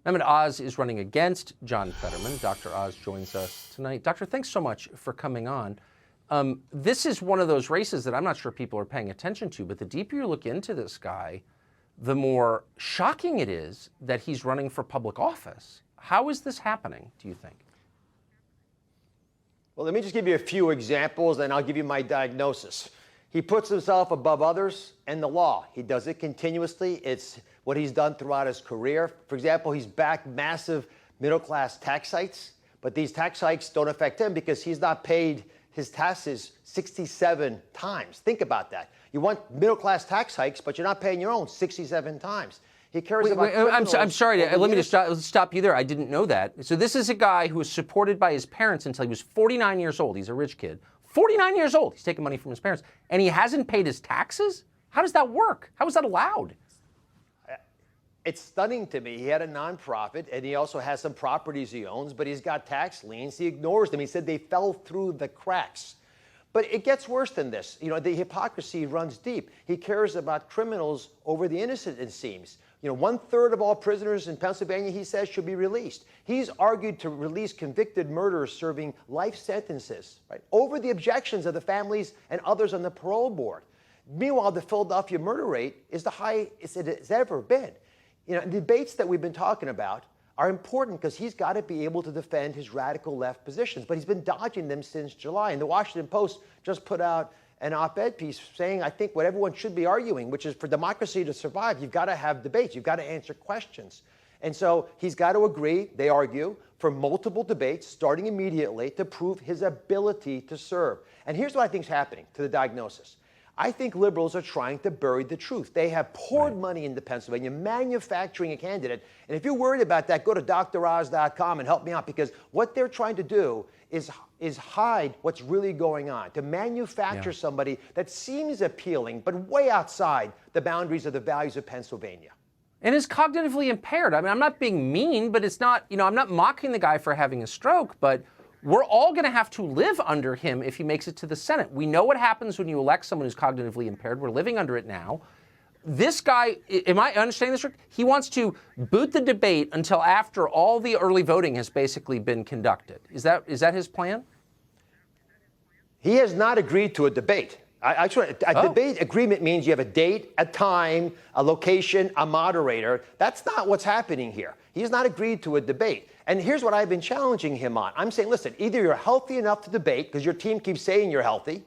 Mehmet Oz is running against John Fetterman. Dr. Oz joins us tonight. Doctor, thanks so much for coming on. This is one of those races that I'm not sure people are paying attention to, but the deeper you look into this guy, the more shocking it is that he's running for public office. How is this happening, do you think? Well, let me just give you a few examples, and I'll give you my diagnosis. He puts himself above others and the law. He does it continuously. It's what he's done throughout his career. For example, he's backed massive middle-class tax hikes, but these tax hikes don't affect him because he's not paid his taxes 67 times. Think about that. You want middle-class tax hikes, but you're not paying your own 67 times. He cares about I'm sorry. Let me just stop you there. I didn't know that. So this is a guy who was supported by his parents until he was 49 years old. He's a rich kid. 49 years old. He's taking money from his parents. And he hasn't paid his taxes? How does that work? How is that allowed? It's stunning to me. He had a nonprofit, and he also has some properties he owns, but he's got tax liens. He ignores them. He said they fell through the cracks. But it gets worse than this. You know, the hypocrisy runs deep. He cares about criminals over the innocent, it seems. You know, 1/3 of all prisoners in Pennsylvania, he says, should be released. He's argued to release convicted murderers serving life sentences, right, over the objections of the families and others on the parole board. Meanwhile, the Philadelphia murder rate is the highest it has ever been. You know, the debates that we've been talking about are important because he's got to be able to defend his radical left positions, but he's been dodging them since July. And the Washington Post just put out an op-ed piece saying, I think, what everyone should be arguing, which is for democracy to survive, you've got to have debates. You've got to answer questions. And so he's got to agree, they argue, for multiple debates starting immediately to prove his ability to serve. And here's what I think is happening to the diagnosis. I think liberals are trying to bury the truth. They have poured money into Pennsylvania, manufacturing a candidate. And if you're worried about that, go to droz.com and help me out, because what they're trying to do is hide what's really going on, to manufacture somebody that seems appealing, but way outside the boundaries of the values of Pennsylvania. And is cognitively impaired. I mean, I'm not being mean, but it's not, you know, I'm not mocking the guy for having a stroke, but we're all going to have to live under him if he makes it to the Senate. We know what happens when you elect someone who's cognitively impaired. We're living under it now. This guy, am I understanding this right? He wants to boot the debate until after all the early voting has basically been conducted. Is that his plan? He has not agreed to a debate. Debate agreement means you have a date, a time, a location, a moderator. That's not what's happening here. He has not agreed to a debate. And here's what I've been challenging him on. I'm saying, listen, either you're healthy enough to debate because your team keeps saying you're healthy,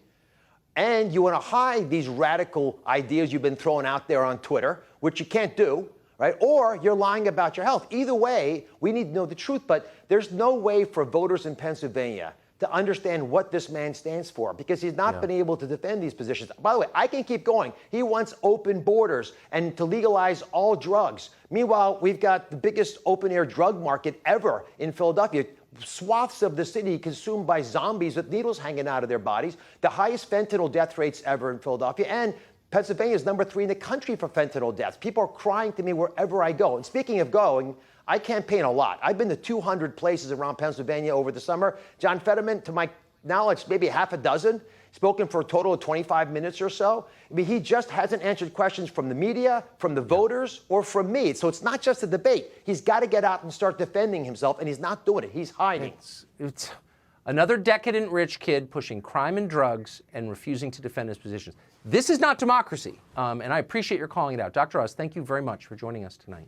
and you want to hide these radical ideas you've been throwing out there on Twitter, which you can't do, right? Or you're lying about your health. Either way, we need to know the truth. But there's no way for voters in Pennsylvania to understand what this man stands for, because he's not been able to defend these positions. By the way, I can keep going. He wants open borders and to legalize all drugs. Meanwhile, we've got the biggest open-air drug market ever in Philadelphia. Swaths of the city consumed by zombies with needles hanging out of their bodies. The highest fentanyl death rates ever in Philadelphia. And Pennsylvania is number 3 in the country for fentanyl deaths. People are crying to me wherever I go. And speaking of going, I campaign a lot. I've been to 200 places around Pennsylvania over the summer. John Fetterman, to my knowledge, maybe half a dozen, spoken for a total of 25 minutes or so. I mean, he just hasn't answered questions from the media, from the voters, or from me. So it's not just a debate. He's got to get out and start defending himself, and he's not doing it. He's hiding. It's another decadent rich kid pushing crime and drugs and refusing to defend his positions. This is not democracy, and I appreciate your calling it out. Dr. Oz, thank you very much for joining us tonight.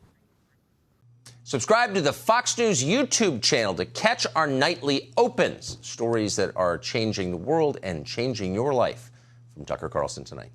Subscribe to the Fox News YouTube channel to catch our nightly opens, stories that are changing the world and changing your life. From Tucker Carlson Tonight.